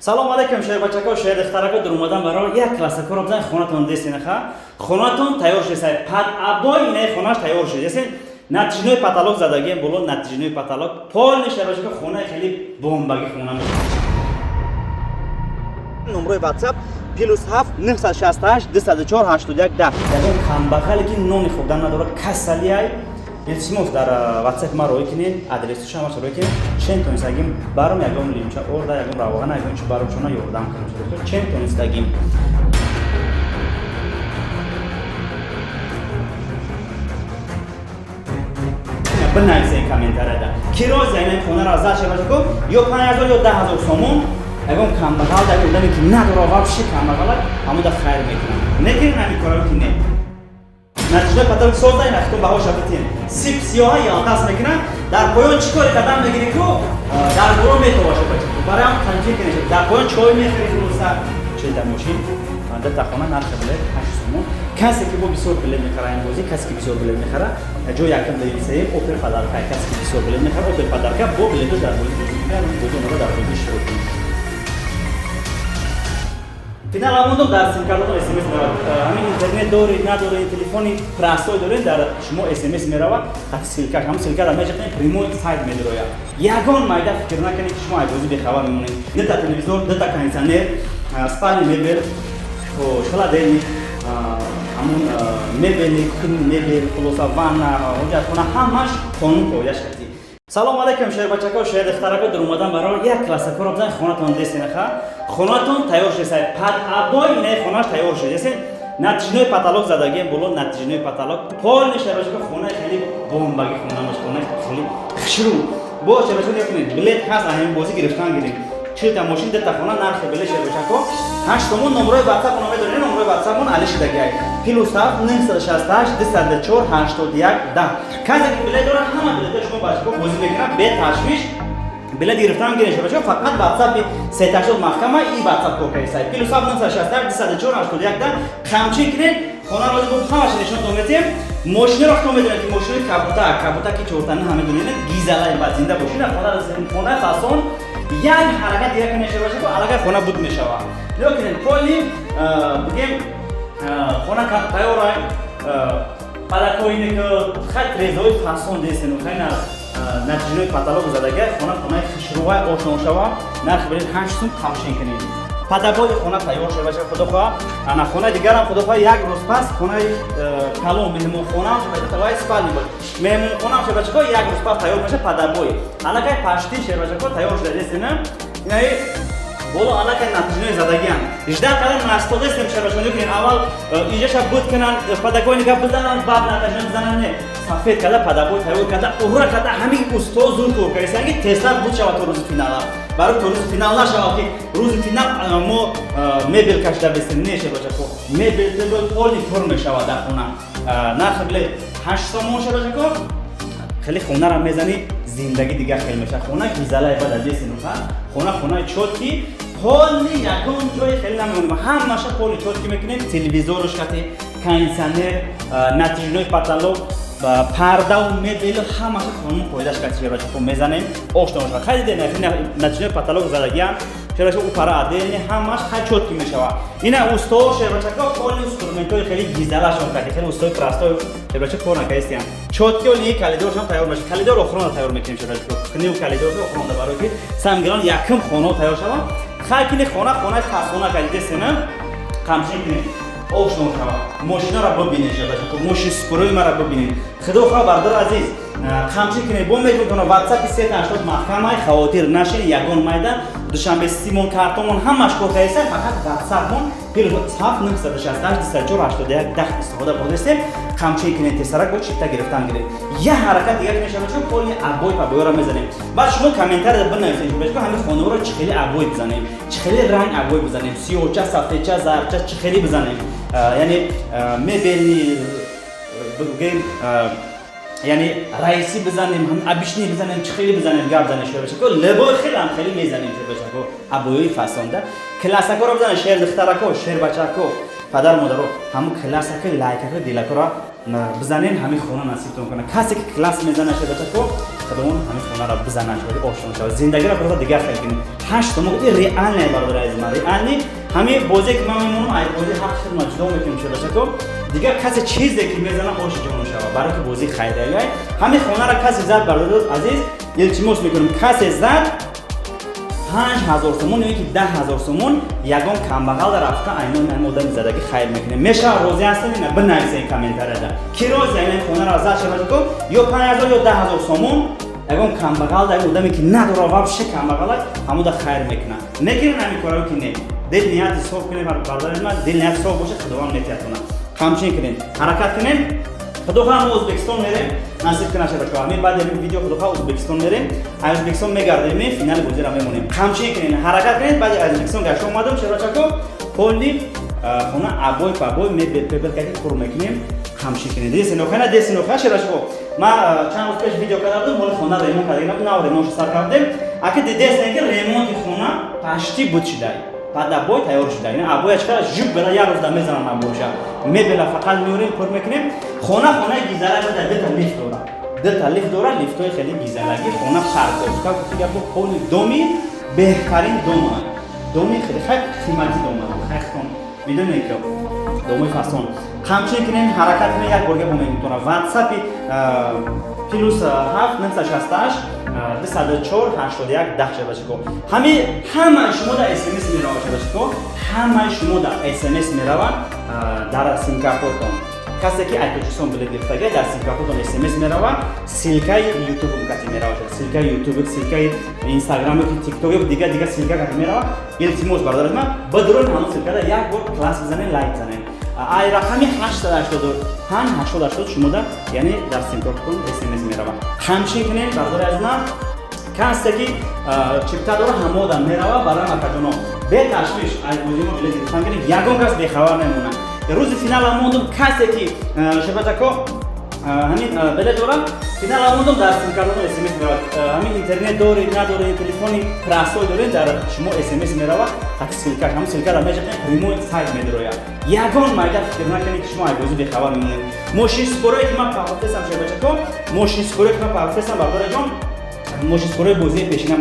سلام علیکم شهر بچه‌ها شهر اختراق در اومدم برای یک کلاس کار بزن خونتون دستینخه خونتون تیار شده پد ابای اینه خونش تیار شده است نتیجه پاتالوگ زدگی بالا نتیجه پاتالوگ پول نشه بچه‌ها خونه خیلی بمبگی خونه میشه نمره واتساپ +7 968 204 81 10 یعنی کم بخالی که نون خوردن نداره کسلی ای التماس در واتساپ ما روی کنین آدرس شما روی کنین چند تا اینستاگرام برام یکم لینک اوردا یکم روغن یکم چه برام شما یوردام کنید چند تا اینستاگرام بنویسید کامنت را کی روز یعنی خونه را ازش باشید یا 5000 یا 10000 سومون اگم کم بغل در اون که نداره واقعا کم بغل همون در خیر میکنم نگین همین کارو که نه نتیجه پاتالوگ سوزای نختون باهاش افتین سیب سیاه یا دست میکنن در پایان چیکار قدم میگیری که در برو میتواشه بچه برای هم تنظیم کنید در پایان چای میخرید روسا چه در ماشین در تخانه نرخ بلد 8 سومون کسی که با بسیار بلد میخره این بازی کسی که بسیار بلد میخره جو یکم دیگه اوپر پادارکا کسی که بسیار بلد میخره اوپر پادارکا با بلدو در بازی میگیرن بازی رو در بازی شروع کنید فینال آموندم در سیم کارت اس ام اس میرود همین اینترنت داره نداره تلفنی پراستوی داره در شما اس ام اس میرود خط سیلکاش هم سیلکا در میشه ریموت سایت میدرویا یگان مایدا فکر نکنید که شما ایوزی به خبر میمونید نه تا تلویزیون نه تا کانسانر اسپانی مبل و شلا دلی همون مبل کن مبل خلاصا وانا اونجا خونه همش قانون پویش کردی سلام علیکم شهر بچه‌ها شهر اختراق در اومدم برای یک کلاس کار بزن خونتون دستینخه خونتون تیار شده پد ابای اینه خونش تیار شده است نتیجه پاتالوگ زدگی بالا نتیجه پاتالوگ پول نشه بچه‌ها خونه خیلی بمبگی خونه میشه خونه خیلی خشرو باشه بچه‌ها کنید بلیت هست همین بازی گرفتن گیریم چه تا ماشین در خونه نرخ بلیت شه بچه‌ها 8 تومن نمره واتساپ اون میدونید نمره واتساپ اون علی شدگی +7 968 204 81 10 کسی که بلیت داره همه بلیت شما بچه‌ها بازی میکنن به تشویش بلیت گرفتن گیرش بچه‌ها فقط واتساپ 380 محکمه این واتساپ کوکای سایت +7 968 204 81 10 خامچی کنید خونه رو بود همش نشون دادیم ماشین رو خودم میدونید که ماشین کابوتا که چورتانه همه دنیا گیزالای بعد زنده باشین خونه فاسون یک حرکت دیگه نشه باشه که علاقه خونه بود میشه لیکن کلی بگیم خونه تیاره پداکوینه که خیلی ریزوی فاسون دیسن و خیلی نتیجه پاتالوگ زدگی خونه خشروای آشنا شوا نرخ برید 8 سوم تمشین کنید پدابای خونه تیار شده باشه خدا خواه انا خونه دیگر هم خدا خواه یک روز پس خونه کلو مهمون خونه هم شده توای سپالی بود مهمون خونه هم شده باشه یک روز پس تیار میشه پدابای علاقه پشتی شده باشه تیار شده است نه یعنی بولو علاقه نتیجه زدگی هم 18 قدم نستوده است میشه باشه که اول ایجاش بود کنن پدابای نگاه بزنن بعد نتیجه بزنن نه سفید کلا پدابای تیار کلا اورا کلا همین استاد زور کو کیسه که تست بود شود تو روز فینال برای تو روز فینال نشه که روز فینال ما مبل کشته بستیم نشه باشه که مبل تبل پولی فرم شود در خونه نرخ بله 8 تومن شده باشه که خیلی خونه را میزنی زندگی دیگه خیلی میشه خونه گیزالای بعد از دست نوخه خونه چوتکی پولی یکم جای خیلی نمیمونیم همش پولی چوتکی میکنیم تلویزیونش کتی کانسانر نتیجه پاتالوگ پرده و مبل همش خانم پویدش کسی باشه که میزنیم آشنا باشه خیلی دیگه نتیجه پاتالوگ زدگی هم چرا اون پرده یعنی همش خیلی چوتکی میشه اینا استاد شه باشه که کلی اینسترومنتای خیلی گیزالاش اون خیلی استاد پراستای شه باشه کار نکردیم چوتکی ولی کلیدورش هم تیار میشه کلیدور اخرون تیار میکنیم شه باشه کنیو کلیدور اخرون برای که سامگران یکم خونه تیار شود خیلی خونه خاصونه کلیدی سنم کامشین کنیم آشنا شما ماشینا را ببینید شده که ماشین سپروی ما را ببینید خدا خواه بردار عزیز خامچی کنید بوم میتونید واتساپ 380 محکمه خواطر نشه یگان میدان دوشنبه سیمون کارتون همش کوتاه فقط واتساپ مون +7 968 204 81 10 استفاده بکنید خامچی کنید تسرک بود چیتا گرفتن گیرید یه حرکت دیگه میشه چون کلی ابوی پابوی را میزنیم بعد شما کامنتر بنویسید که همین خونه رو چخیلی ابوی بزنیم چخیلی رنگ ابوی بزنیم سیاهچه سفیدچه زردچه چخیلی بزنیم یعنی میبینی بگیم یعنی رئیسی بزنیم هم ابیشنی بزنیم چخیلی بزنیم گاب بزنیم شده باشه که لبای خیلی هم خیلی میزنیم شده باشه که ابوی فاسونده کلاسکو رو بزنیم شهر دخترکو شهر بچه‌کو پدر مادرو همون کلاسکو لایکو دیلکو رو بزنین همین خونه نصیبتون کنه کسی که کلاس میزنه شده باشه که خودمون همین خونه را بزنن شده آشنا شود زندگی را برای دیگر خیلی کنیم 8 تا موقع ریال نه برادر از من ریال نی همین بازی که من میمونم ای بازی حق شد ما جدا میکنیم شده چطور دیگر کسی چیزی که میزنه آشنا شود برای که بازی خیریه همین خونه را کسی زد برادر عزیز التماس میکنم کسی زد 5000 سومون یا 10000 سومون یگان کمبغل در رفته اینو مودم زدگی خیر میکنه میشه روزی هستین نه بنویسین کامنتار دا کی روز این خونه را زد شود کو یا 5000 یا 10000 سومون یگان کمبغل در مودم که نداره واپس کمبغل همون دا خیر میکنه نگیرن همین کارو که نه دل نیت صاف کنین برادر من دل نیت صاف باشه خداوند نتیاتونه همچنین کنین حرکت کنین خداها هم ازبکستان میریم نصیب کنه شد همین بعد این ویدیو خداها ازبکستان میریم از ازبکستان میگردیم فینال بازی را میمونیم همچنین کنین حرکت کنین بعد از ازبکستان گشت اومدم چرا چکو کلی خونه ابوی پابوی میبل که پر میکنیم همچنین کنین دیس نوخه چرا چکو ما چند روز پیش ویدیو کردم مال خونه ریمونت کردیم نه ریمونت سر کردیم اگه دیدیس اینکه ریمونت خونه پشتی بود شده بعد ابوی تیار شده این ابوی چقدر جوب برای یه روز میزنن ابویش میبله فقط میوریم پر میکنیم خونه گیزلک بده دو تا لیفت داره لیفتای خیلی گیزلکی خونه پرکوفتا که با کل دومی بهترین دومی خیلی قیمتی خیلی خون میدونی که دومی فاسون همچنین کنین حرکت کنین یک بار میتونه واتساپ +7 968 204 81 10 باشه کو همه شما در اس ام اس میرا باشه کو همه شما در اس ام اس میرا در سیم کارتون کسی که ایتوچسون بله گرفته در سیم کارتون اس ام اس میرا سیلکای یوتیوب کاتی میرا سیلکای یوتیوب سیلکای اینستاگرام تیک توک دیگه سیلکا کاتی میرا التماس برادر من بدرون همون سیلکا یک بار کلاس بزنین لایک زنین ای رقمی 880 شما در یعنی در سیم کارتون اس ام اس میرا همچنین کنین برادر از من کسی که چپتا داره همه در میرا برای مکانو به تشویش از بودیم بله گرفتن کنین یگان کس بخبر نمونه روز فینال هموندم کسی که شبکه همین بله دارم فینال هموندم در سیم کارتون اس ام اس میرا همین اینترنت داره نداره تلفنی پراسوی داره در شما اس ام اس میرا حتی سیلکا هم سیلکا را میشه ریموت سایت میدرویا یگان مایده فکر نکنید که شما ایوازی بخبر میمونید ماشین سپوری که من پافتسم شبکه ماشین سپوری که من پافتسم برادر جان ماشین سپوری بازی پیشینه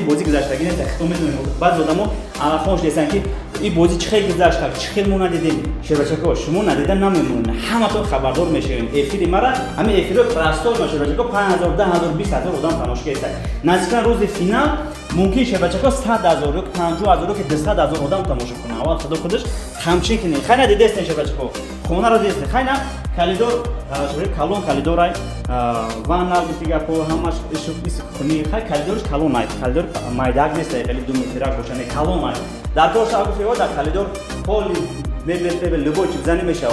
بازی گذشتگی نه تختم میدونیم بعض آدمو علافونش دیدن که این بازی چه گذشته چه مون ندیدیم شبکه شما ندیدن نمیمونن همه تو خبردار میشین افیری مرا همین افیرو پراستور شبکه 5000 10000 20000 آدم تماشا کرد نزدیک روز فینال ممکن شبکه 100000 یا 50000 که 200000 آدم تماشا کنه اول خودش همچین کنه خیلی دیدست شبکه خونه رو دیدست خیلی کالیدور شبکه کالون کالیدورای وانال دیگه پو همش ایش کنی خیلی کالیدورش کالون نایت کالیدور مایداگ نیست خیلی دو متر باشه کالون نایت در دوش آگو فیو در کالیدور پولی میبل لبوی چیزانی میشه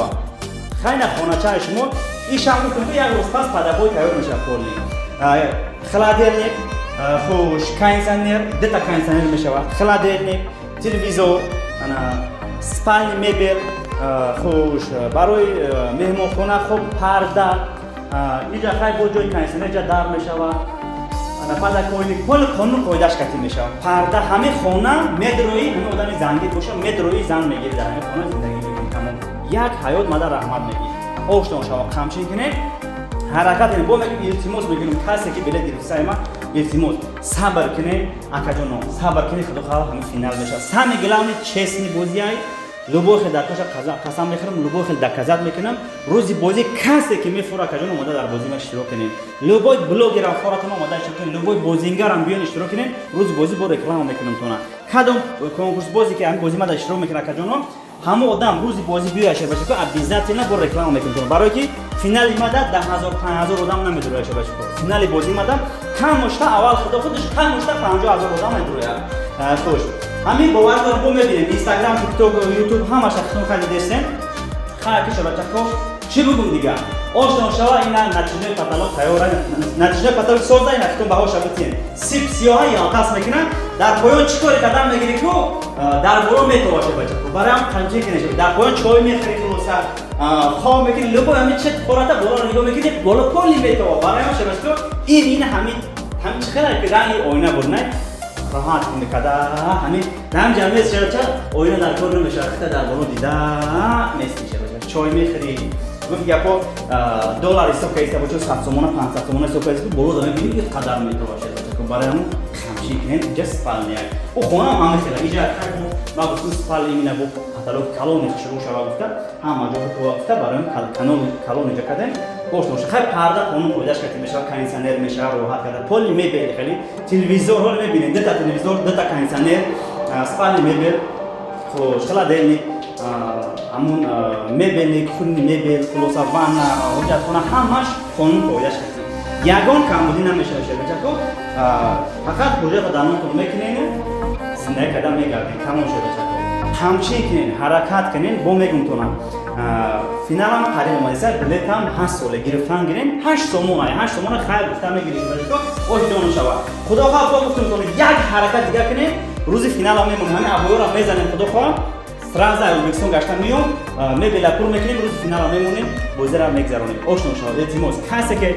خیلی خونه چای شما این شامو کنی یک روز پس پدابوی تیار میشه پولی خلادرنی خوش کاینسانر دتا کاینسانر میشه خلادرنی تلویزیون انا سپاین میبل خوش برای مهمان خونه خوب پرده اینجا خیلی بود جای کاینسانر اینجا دار میشه پدا کوینی کل خونه کویداش کتی میشه پرده همه خونه مدروی همه آدمی زنگی باشه مدروی زن میگیره در همه خونه زندگی میکنه تمام یک حیات مادر رحمت میگیره آشنا شما همچین کنه حرکت اینه با میگیم التماس میگیم کسی که بله گرفته ما التماس صبر کنه اکاجونو صبر کنه خدا خواه همین فینال میشه سامی گلاونی چسنی بازیای لوبو خیلی دکتر قسم میخورم لوبو خیلی دکازات میکنم روزی بازی کسی که میفوره کجا اومده در بازی ما اشتراک کنین لوبو بلاگر افراتون اومده اشتراک کنین لوبو بازیگر هم بیان اشتراک کنین روز بازی با رکلام میکنم تونا کدوم کنکورس بازی که همین بازی ما در اشتراک میکنه کجا همه آدم روزی بازی بیاشه باشه که ابیزات نه با رکلام میکنم برای که فینال ما در 10000 5000 آدم نمیدونه باشه فینال بازی ما در کم مشتا اول خودش کم مشتا 50000 آدم میدونه خوش همین باور دارم با میبینیم اینستاگرام تیک توک یوتیوب همش خودم خیلی دستن خیلی شبکه کو چی بگم دیگه آشنا شوا اینا نتیجه پتالوگ تیاره نتیجه پتالوگ سوزا اینا خودم باهاش بتین سیب سیاهی آتاس میکنن در پایان چیکار قدم میگیری کو در برو میتو باشه بچه برای هم خنجه کنه در پایان چای میخری تو سر خواب میکنی لبو همین چه خوراته بالا نگاه میکنی بالا کلی میتو برای هم شبکه این همین چقدر که رنگ آینه برنه راحت میکرده همین دم جمعه شرچه آینه در کار نمیشه خیلی در بالا دیده نیست میشه چای میخری گفت گپا دلار حساب کردی با چه 100 تومن 500 تومن حساب کردی بالا دارم ببینید که قدر میتونه باشه که برای همون خمشی کنن جس پالنیای او خونه هم همه خیلی ایجاد کردم ما گفتم سپالی مینا بو کاتالوگ کالونی شروع شد گفت همه جا تو گفت برای کالونی جا کردن باشه خیلی پرده خونم خودش کردیم میشه کانسنر میشه راحت کرد پلی میبینید خیلی تلویزیون رو میبینید دو تا تلویزیون دو تا کانسنر سپالی میبینید خوش خلا دلی همون میبینی خونی میبینی خلاصا وان وجود خونه همش خونم خودش کردیم یگان کامودی نمیشه بچه کو فقط بوده خدامون تو میکنین زنده کدام میگردین تمام شده بچه کو همچی کنین حرکت کنین با میگم تو نم فینال هم قریب اومده بلیط هم 8 ساله گرفتن گیرین 8 سومون خیلی گفتم میگیرید بچه کو اوه دونو شوا خدا خواه گفتم تو یک حرکت دیگه کنین روز فینال هم میمونه همه ابویا را میزنیم خدا خواه سرانزا اوزبکستان گشتن میام میبلا پول میکنیم روز فینال هم میمونیم بازی را میگذرونیم آشنا شما التماس کسی که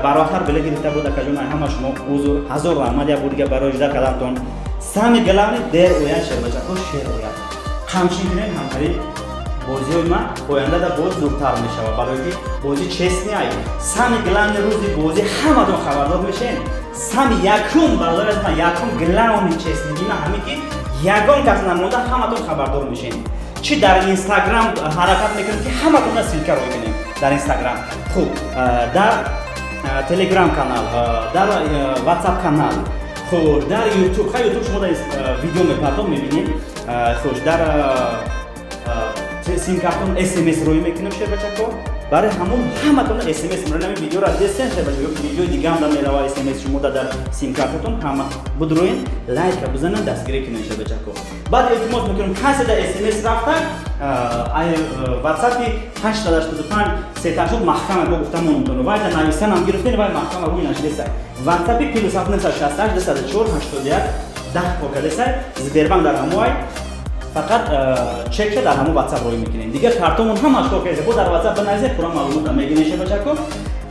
برای آخر بله گرفته بود کجا همه شما حضور حضور آمد یا بودی برای اجرا کردن سامی گلانی در اویان شهر بچه کو شهر اویان همچنین کنیم همکاری بازی ما آینده در باز زودتر میشه و برای که بازی چسنی ای سامی گلانی روزی بازی همه دون خبردار میشین سامی یکم برادر از من یکم گلانی چسنی ما همین که یگان کس نمونده همتون خبردار میشین چی در اینستاگرام حرکت میکنیم که همتون سیلکه روی کنیم در اینستاگرام خوب در تلگرام کانال در واتساپ کانال خوب در یوتیوب خیلی یوتیوب شما در ویدیو میپردون میبینید خوش در سیم کارتون SMS روی میکنیم شیر بچه کو برای همتون SMS میرن ویدیو را دستن شیر بچه ویدیو دیگه هم در میروا SMS شما در سیم کارتون همه بدروین لایک بزنن دستگیری کنین شیر بچه کو بعد التماس میکنم کسی در SMS رفته واتساپی 885 سیتاشو محکمه با گفتم اونتون وای در نویسن هم گرفتین وای محکمه روی نشده واتساپی پلوس 768 204 81 10 پاکده سر زبربان در هموای فقط چک در همون واتساپ روی میکنین دیگه کارتمون هم اشکال کرده بود در واتساپ بنویسید پورا معلومات میگینه شه بچه کو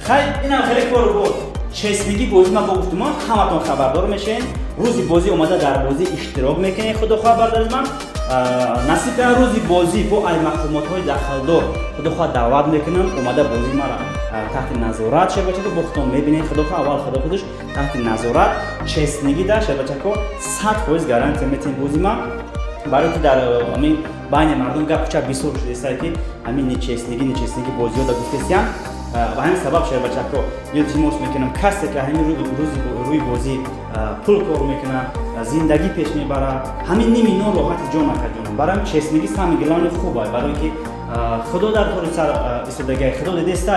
خیلی اینا خیلی کار بود چسنگی بازی ما گفتم همتون خبردار میشین روزی بازی اومده در بازی اشتراک میکنین خدا خبر دارید من نصیب روزی بازی با ای مقامات های داخلدار خدا خدا دعوت میکنم اومده بازی ما را تحت نظارت شه بچه کو بختون میبینین خدا خدا اول خدا خودش تحت نظارت چسنگی داشته بچه کو 100% گارانتی میتین بازی ما برای که در همین بین مردم گپ چه بیشتر شده است که همین نچسنگی بازی‌ها در گفتیم و همین سبب شده بچه کو التماس میکنم کسی که همین روی بازی پول کار میکنه زندگی پیش میبره همین نیمی نو راحت جان نکنه برای چسنگی سامیگلان خوبه برای که خدا در طور سر استودگی خدا دیده است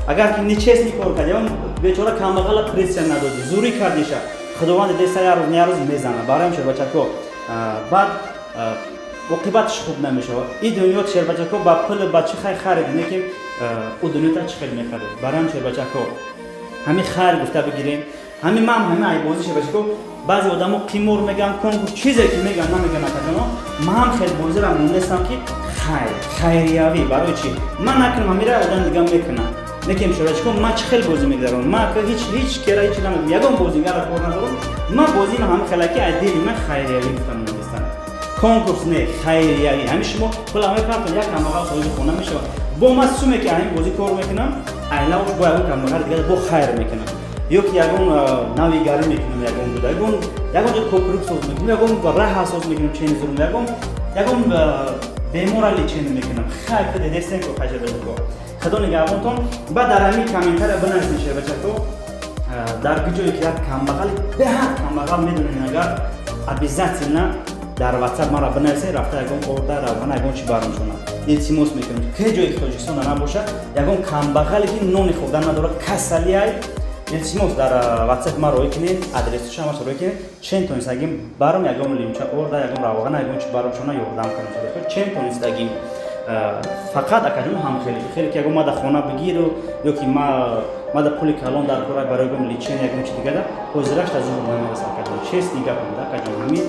اگر که نچسنی کار کنه اون بیچاره کاملا پرسیون نداده زوری کردیشه خداوند دیده است یارو میزنه برای همین بچه کو بعد عاقبتش خوب نمیشه این دنیا چهر بچه کو با پول بچه خریدینه که او دنیا تا چقدر میخره برام چهر بچه کو همین خیر گفته بگیریم همین همین ای بازیش بچه کو بعضی آدما قیمور میگن کنکور چیزی که میگن نمیگن نکنه من هم خیلی بازی را موندستم که خیریاوی برای چی من نکنم میره آدم دیگه میکنه نکیم شده چون من خیلی بازی میگذارم من که هیچ کاری هیچ نمیگم یگان بازیگر را کار ندارم من بازی من هم خلاکی عدیل من خیریاوی گفتم کنکورس نه خیریایی همین شما پول همه کارتون یک کمبغل صاحب خونه میشه با مسئوله که همین بازی کار میکنم علاوه بر اون کمبغل دیگه با خیر میکنم یک یگون ناویگاری میکنم یگون کوپروک ساز میکنم یگون راه ساز میکنم چین زوم یگون بیمورالی چین میکنم خیر کده دستن کو خجر بده خدا نگهبانتون بعد در همین کامنتر بنویسید شه بچه تو در ویدیو یک کمبغل به هر کمبغل میدونین اگر ابیزات نه در واتساپ ما را بنویسید رفته یگون order روانه یگون چی برام شونه التماس میکنیم که جای خوششون نباشه یگون کمبغلی که نون خوردن نداره کسلی ای التماس در واتساپ ما روی کنید آدرس شما روی کنید چند تا اینستاگرام برام یگون لیمچا order یگون روانه یگون چی برام شونه یوردام کنم شده چند تا اینستاگرام فقط اکجون هم خیلی که اگه ما در خانه بگیرو یا که ما در پول کلان در کورای برای گم لیچن یکم چی دیگه دا حضورش تا زور نمیرسه اکجون چیز دیگه کنده اکجون همین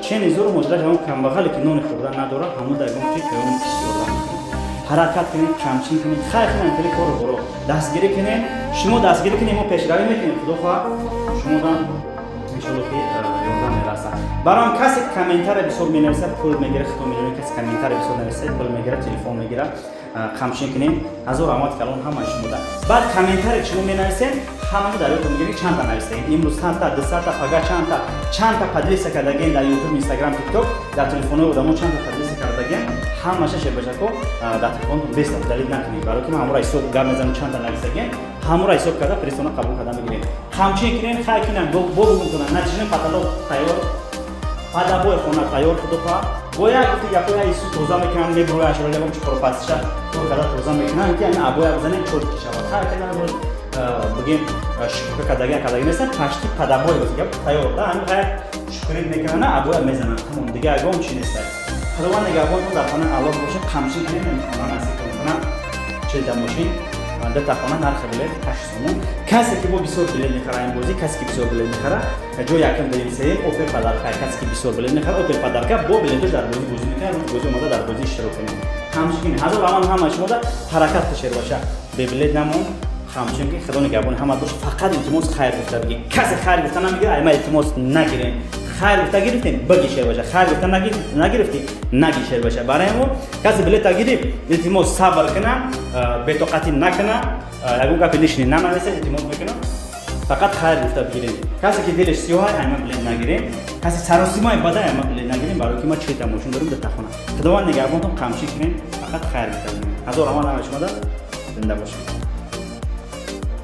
چین زور مجرد همون کمبغلی که نون خوردن نداره همون در گم چی که اون یوردام حرکت کنید کمچین کنید خیلی خیلی کار برو دستگیری کنید شما دستگیری کنید ما پیشروی میکنید خدا خواه شما دان انشالله که یوردام میرسه برام کسی کامنتر بسیار مینویسه پول میگیره خطا میگیره کسی کامنتر بسیار نویسه پول میگیره تلفن میگیره камшин кинем ҳазор рамат калон ҳама шумода баъд комментаре шумо менависем ҳамаро дар ёдтон мегиред чанд та навистем имрӯз 100 та 200 та фага чанд та подлиса кардаген дар YouTube Instagram TikTok дар телефонои одамо чанд та подлиса кардаген ҳамаша шебашако дар телефонтон беста далил накунед барои ки ҳамора ҳисоб гап мезанем чанд та нависаген ҳамора ҳисоб карда пресона қабул карда мегирем камшин кинем хай кинем бо бугум кунам натиҷаи паталог тайёр падабой хона тайёр худофа боя гуфти якоя ису тоза мекунам меброя ашролебам чуқуро пастиша тур карда тоза мекунам ки ами абоя бизанем чот кишавад хай кинем бигем шукра кадаги неста пашти падабой гуфти гап тайёр да ами хай шукрит мекунам абоя мезанам тамом дига агом чи неста худованд дига агом дар хона аллоҳ боша камшин кинем хона насиб кунам чилда мошин در تخانه نرخ بلیط 8 سومون کسی که با بسیار بلیط میخره این بازی کسی که بسیار بلیط میخره جو یکم داریم سیم اوپل پدرکا کسی که بسیار بلیط میخره اوپل پدرکا با بلیطش در بازی میکنه بازی اومده در بازی اشتراک کنیم همچنین هزار امان همه شما در حرکت تشیر باشه به بلیط نمون همچنین که خدا نگهبان همه دوست فقط التماس خیر گفته بگی کسی خیر گفته نمیگه ایما التماس نگیرین خیر گفته گرفتین بگی شیر باشه خیر گفته نگرفتی نگی شیر باشه برای ما کسی بلیط گرفت التماس صبر کنه بتوقتی نکنه اگه که پلیشنی نمیشه التماس میکنه فقط خیر گفته بگیرین کسی که دلش سیاه ایما بلیط نگیرین کسی سراسیمای بده ایما بلیط نگیرین برای که ما چه تماشون داریم در تخونه خداوند نگهبانتون قمشی کنین فقط خیر گفته بگیرین هزار امان همه شما زنده باشید